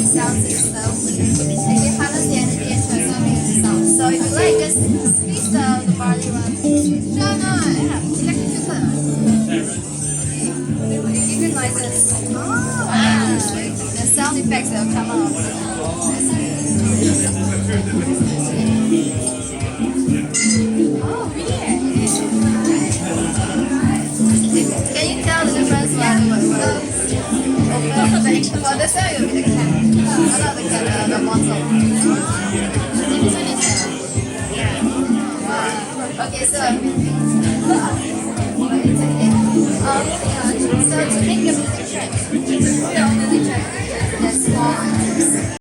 sounds itself. If you harness the energy and transform it into sound. So if you like, just squeeze the barley one. No, no, electric give you noises. The sound effects will come out. Oh, really? Can you tell the difference? Well, this one will be the cat. Not the cat, the bottle. This one is okay, so so to make the music track,